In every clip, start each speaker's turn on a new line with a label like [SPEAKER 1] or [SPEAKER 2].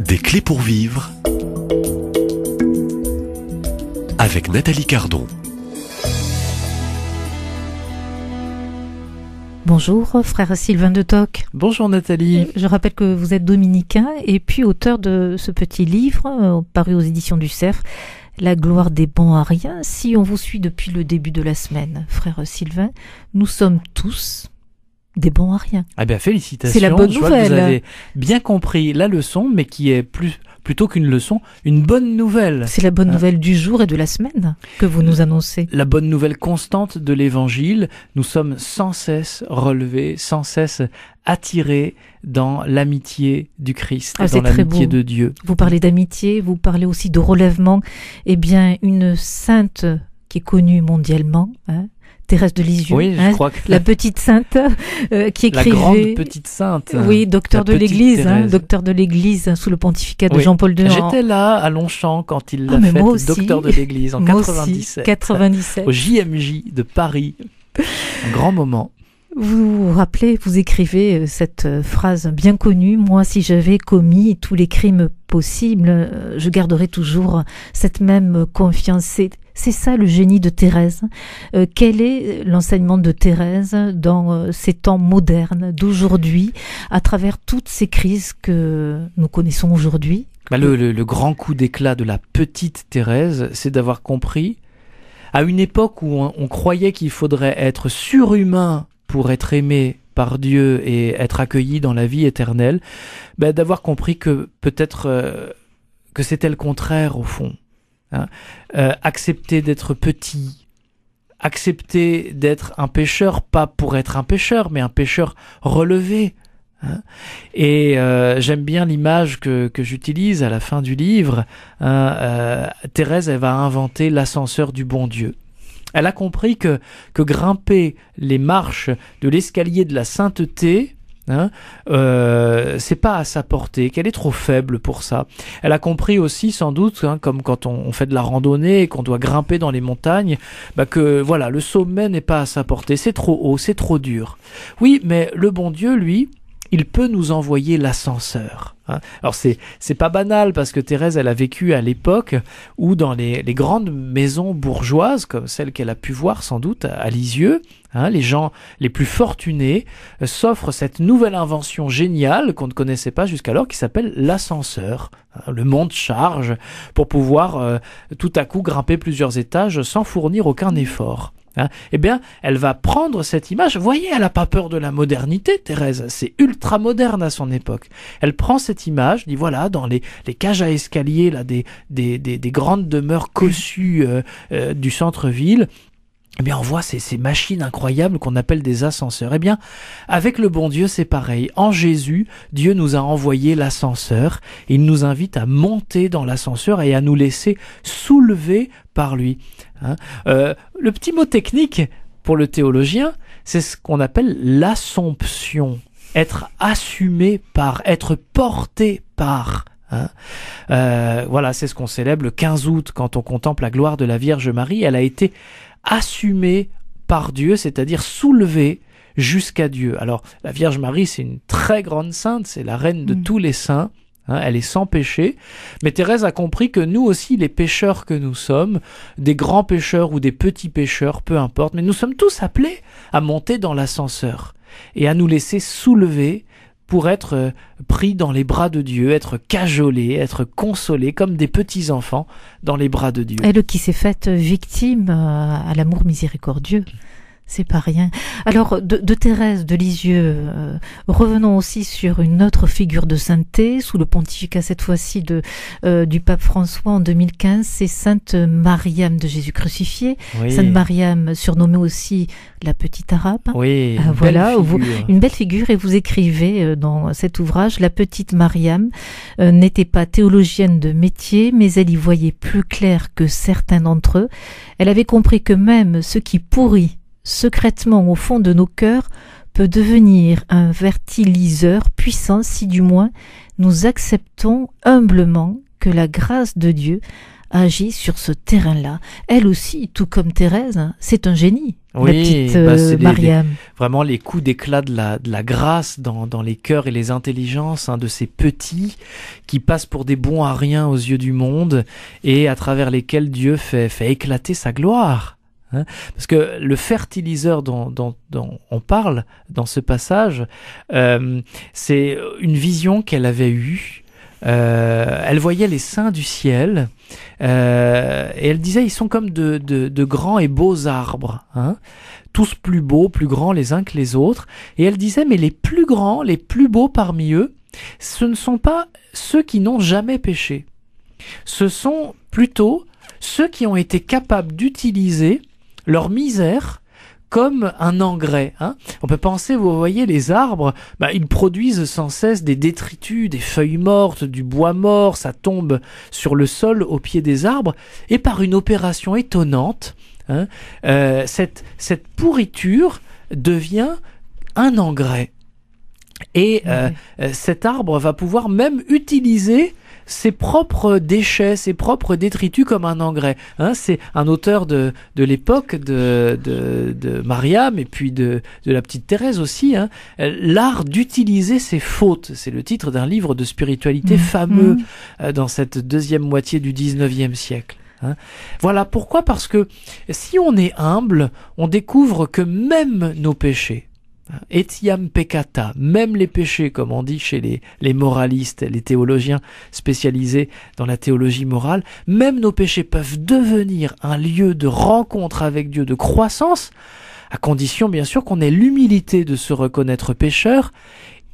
[SPEAKER 1] Des clés pour vivre avec Nathalie Cardon.
[SPEAKER 2] Bonjour, frère Sylvain de Toc.
[SPEAKER 3] Bonjour Nathalie.
[SPEAKER 2] Je rappelle que vous êtes dominicain et puis auteur de ce petit livre paru aux éditions du Cerf, La gloire des bons à rien. Si on vous suit depuis le début de la semaine, frère Sylvain, nous sommes tous des bons à rien.
[SPEAKER 3] Ah bien félicitations.
[SPEAKER 2] C'est la bonne
[SPEAKER 3] Je vois que
[SPEAKER 2] nouvelle.
[SPEAKER 3] vous avez bien compris la leçon, mais qui est plutôt qu'une leçon, une bonne nouvelle.
[SPEAKER 2] C'est la bonne nouvelle du jour et de la semaine que vous nous annoncez.
[SPEAKER 3] La bonne nouvelle constante de l'Évangile, nous sommes sans cesse relevés, sans cesse attirés dans l'amitié du Christ, dans l'amitié de Dieu.
[SPEAKER 2] Vous parlez d'amitié, vous parlez aussi de relèvement. Eh bien, une sainte qui est connue mondialement, Thérèse de Lisieux,
[SPEAKER 3] oui, je crois que
[SPEAKER 2] la petite sainte qui écrivait...
[SPEAKER 3] La grande petite sainte.
[SPEAKER 2] Oui, docteur de l'Église, docteur de l'Église sous le pontificat de Jean-Paul II.
[SPEAKER 3] J'étais là à Longchamp quand il l'a fait, docteur de l'Église, en 97, au JMJ de Paris. Un grand moment.
[SPEAKER 2] Vous vous rappelez, vous écrivez cette phrase bien connue, « Moi, si j'avais commis tous les crimes possibles, je garderais toujours cette même confiance ». C'est ça le génie de Thérèse. Quel est l'enseignement de Thérèse dans ces temps modernes d'aujourd'hui, à travers toutes ces crises que nous connaissons aujourd'hui?
[SPEAKER 3] Le grand coup d'éclat de la petite Thérèse, c'est d'avoir compris, à une époque où on croyait qu'il faudrait être surhumain pour être aimé par Dieu et être accueilli dans la vie éternelle, d'avoir compris que peut-être que c'était le contraire au fond. Accepter d'être petit, accepter d'être un pécheur, pas pour être un pécheur, mais un pécheur relevé. Et j'aime bien l'image que j'utilise à la fin du livre. Thérèse, elle va inventer l'ascenseur du bon Dieu. Elle a compris que grimper les marches de l'escalier de la sainteté, c'est pas à sa portée, qu'elle est trop faible pour ça. Elle a compris aussi sans doute, comme quand on fait de la randonnée et qu'on doit grimper dans les montagnes, que voilà, le sommet n'est pas à sa portée, c'est trop haut, c'est trop dur. Oui, mais le bon Dieu, lui, il peut nous envoyer l'ascenseur. Alors c'est pas banal parce que Thérèse, elle a vécu à l'époque où dans les grandes maisons bourgeoises, comme celle qu'elle a pu voir sans doute à Lisieux, les gens les plus fortunés s'offrent cette nouvelle invention géniale qu'on ne connaissait pas jusqu'alors qui s'appelle l'ascenseur. Le monte charge pour pouvoir tout à coup grimper plusieurs étages sans fournir aucun effort. Eh bien, elle va prendre cette image. Vous voyez, elle n'a pas peur de la modernité, Thérèse. C'est ultra moderne à son époque. Elle prend cette image, dit voilà, dans les cages à escalier là, des grandes demeures cossues du centre-ville, eh bien, on voit ces machines incroyables qu'on appelle des ascenseurs. Eh bien, avec le bon Dieu, c'est pareil. En Jésus, Dieu nous a envoyé l'ascenseur. Et il nous invite à monter dans l'ascenseur et à nous laisser soulever par lui. Le petit mot technique pour le théologien, c'est ce qu'on appelle l'assomption. Être assumé par, être porté par. Voilà, c'est ce qu'on célèbre le 15 août quand on contemple la gloire de la Vierge Marie. Elle a été assumée par Dieu, c'est-à-dire soulevée jusqu'à Dieu. Alors, la Vierge Marie, c'est une très grande sainte, c'est la reine de tous les saints. Elle est sans péché, mais Thérèse a compris que nous aussi, les pécheurs que nous sommes, des grands pécheurs ou des petits pécheurs, peu importe, mais nous sommes tous appelés à monter dans l'ascenseur et à nous laisser soulever pour être pris dans les bras de Dieu, être cajolés, être consolés comme des petits-enfants dans les bras de Dieu.
[SPEAKER 2] Elle qui s'est faite victime à l'amour miséricordieux. C'est pas rien. Alors, de Thérèse de Lisieux, revenons aussi sur une autre figure de sainteté, sous le pontificat cette fois-ci du pape François en 2015, c'est Sainte Mariam de Jésus crucifié. Oui. Sainte Mariam, surnommée aussi la petite arabe.
[SPEAKER 3] Oui,
[SPEAKER 2] voilà, une belle figure. Et vous écrivez dans cet ouvrage, la petite Mariam n'était pas théologienne de métier, mais elle y voyait plus clair que certains d'entre eux. Elle avait compris que même ce qui pourrit secrètement au fond de nos cœurs peut devenir un fertiliseur puissant si du moins nous acceptons humblement que la grâce de Dieu agit sur ce terrain-là. Elle aussi, tout comme Thérèse, c'est un génie. la petite Mariam.
[SPEAKER 3] Vraiment les coups d'éclat de la grâce dans les cœurs et les intelligences de ces petits qui passent pour des bons à rien aux yeux du monde et à travers lesquels Dieu fait éclater sa gloire. Parce que le fertiliseur dont on parle dans ce passage, c'est une vision qu'elle avait eue. Elle voyait les saints du ciel et elle disait ils sont comme de grands et beaux arbres, tous plus beaux, plus grands les uns que les autres, et elle disait mais les plus grands, les plus beaux parmi eux, ce ne sont pas ceux qui n'ont jamais péché, ce sont plutôt ceux qui ont été capables d'utiliser leur misère comme un engrais. On peut penser, vous voyez, les arbres, ils produisent sans cesse des détritus, des feuilles mortes, du bois mort, ça tombe sur le sol au pied des arbres, et par une opération étonnante, cette pourriture devient un engrais. Et cet arbre va pouvoir même utiliser ses propres déchets, ses propres détritus comme un engrais. C'est un auteur de l'époque de Mariam et puis de la petite Thérèse aussi. L'art d'utiliser ses fautes. C'est le titre d'un livre de spiritualité fameux dans cette deuxième moitié du 19e siècle. Voilà pourquoi, parce que si on est humble, on découvre que même nos péchés, etiam peccata, même les péchés, comme on dit chez les moralistes, les théologiens spécialisés dans la théologie morale, même nos péchés peuvent devenir un lieu de rencontre avec Dieu, de croissance, à condition bien sûr qu'on ait l'humilité de se reconnaître pécheur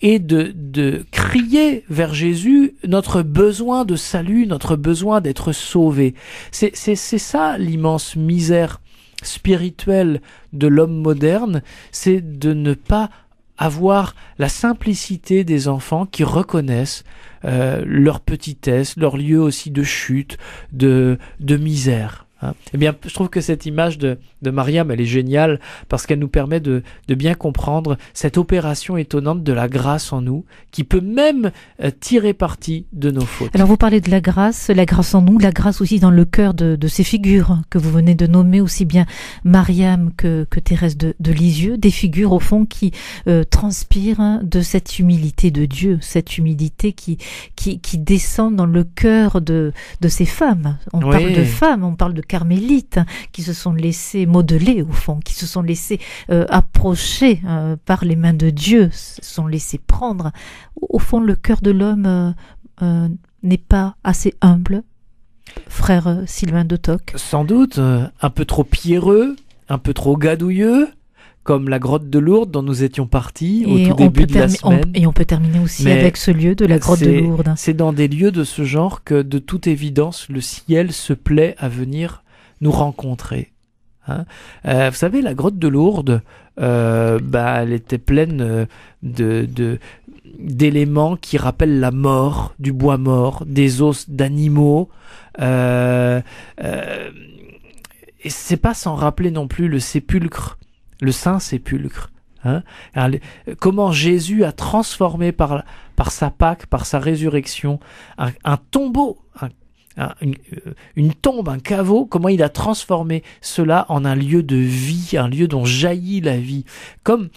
[SPEAKER 3] et de crier vers Jésus notre besoin de salut, notre besoin d'être sauvé. C'est ça l'immense misère spirituelle de l'homme moderne, c'est de ne pas avoir la simplicité des enfants qui reconnaissent leur petitesse, leur lieu aussi de chute, de misère. Eh bien, je trouve que cette image de Mariam, elle est géniale parce qu'elle nous permet de bien comprendre cette opération étonnante de la grâce en nous qui peut même tirer parti de nos fautes.
[SPEAKER 2] Alors vous parlez de la grâce en nous, la grâce aussi dans le cœur de ces figures que vous venez de nommer, aussi bien Mariam que Thérèse de Lisieux, des figures au fond qui transpirent de cette humilité de Dieu, cette humilité qui descend dans le cœur de ces femmes. On parle de femmes, on parle de carmélites qui se sont laissés modeler au fond, qui se sont laissés approcher par les mains de Dieu, se sont laissés prendre. Au fond, le cœur de l'homme n'est pas assez humble, frère Sylvain de Toc.
[SPEAKER 3] Sans doute, un peu trop pierreux, un peu trop gadouilleux, comme la grotte de Lourdes dont nous étions partis au tout début de la semaine.
[SPEAKER 2] Et on peut terminer aussi avec ce lieu de la grotte de Lourdes.
[SPEAKER 3] C'est dans des lieux de ce genre que, de toute évidence, le ciel se plaît à venir nous rencontrer. Vous savez, la grotte de Lourdes, elle était pleine d'éléments qui rappellent la mort, du bois mort, des os d'animaux. Et c'est pas sans rappeler non plus le sépulcre, le Saint-Sépulcre. Comment Jésus a transformé par sa Pâque, par sa résurrection, un tombeau, une tombe, un caveau, comment il a transformé cela en un lieu de vie, un lieu dont jaillit la vie. Comme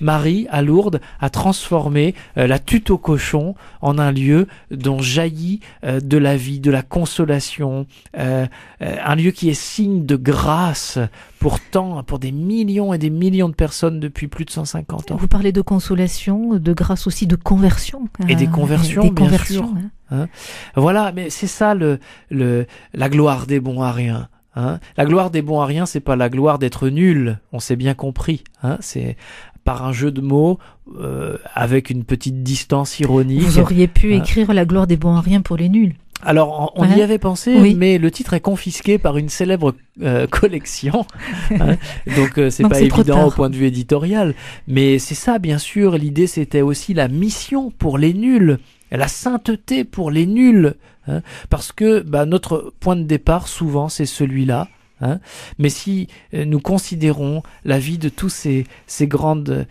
[SPEAKER 3] Marie, à Lourdes, a transformé la tutte au cochon en un lieu dont jaillit de la vie, de la consolation, un lieu qui est signe de grâce pour des millions et des millions de personnes depuis plus de 150 ans.
[SPEAKER 2] Vous parlez de consolation, de grâce aussi, de conversion.
[SPEAKER 3] Et des conversions, bien sûr. Voilà, mais c'est ça la gloire des bons à rien. La gloire des bons à rien, c'est pas la gloire d'être nul, on s'est bien compris. C'est par un jeu de mots, avec une petite distance ironique.
[SPEAKER 2] Vous auriez pu écrire la gloire des bons à rien pour les nuls.
[SPEAKER 3] Alors, on y avait pensé, oui, mais le titre est confisqué par une célèbre collection, donc c'est pas évident au point de vue éditorial. Mais c'est ça, bien sûr, l'idée c'était aussi la mission pour les nuls, la sainteté pour les nuls, parce que notre point de départ, souvent, c'est celui-là, Hein. Mais si nous considérons la vie de toutes ces grandes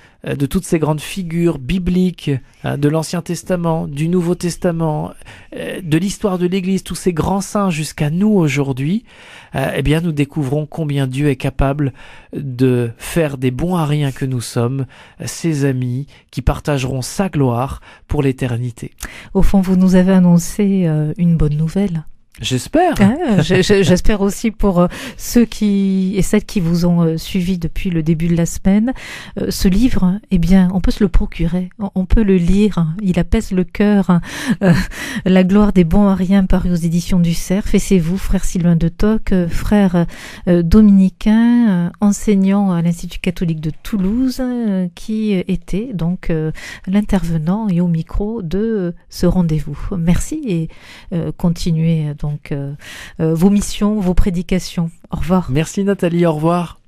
[SPEAKER 3] figures bibliques de l'Ancien Testament, du Nouveau Testament, de l'histoire de l'Église, tous ces grands saints jusqu'à nous aujourd'hui, eh bien nous découvrons combien Dieu est capable de faire des bons à rien que nous sommes, ses amis qui partageront sa gloire pour l'éternité.
[SPEAKER 2] Au fond, vous nous avez annoncé une bonne nouvelle.
[SPEAKER 3] J'espère.
[SPEAKER 2] J'espère aussi pour ceux et celles qui vous ont suivi depuis le début de la semaine. Ce livre, eh bien, on peut se le procurer, on peut le lire. Il apaise le cœur. La gloire des bons à rien, paru aux éditions du Cerf. Et c'est vous, frère Sylvain de Toc, frère dominicain, enseignant à l'Institut catholique de Toulouse, qui était donc l'intervenant et au micro de ce rendez-vous. Merci et continuez donc vos missions, vos prédications. Au revoir.
[SPEAKER 3] Merci Nathalie, au revoir.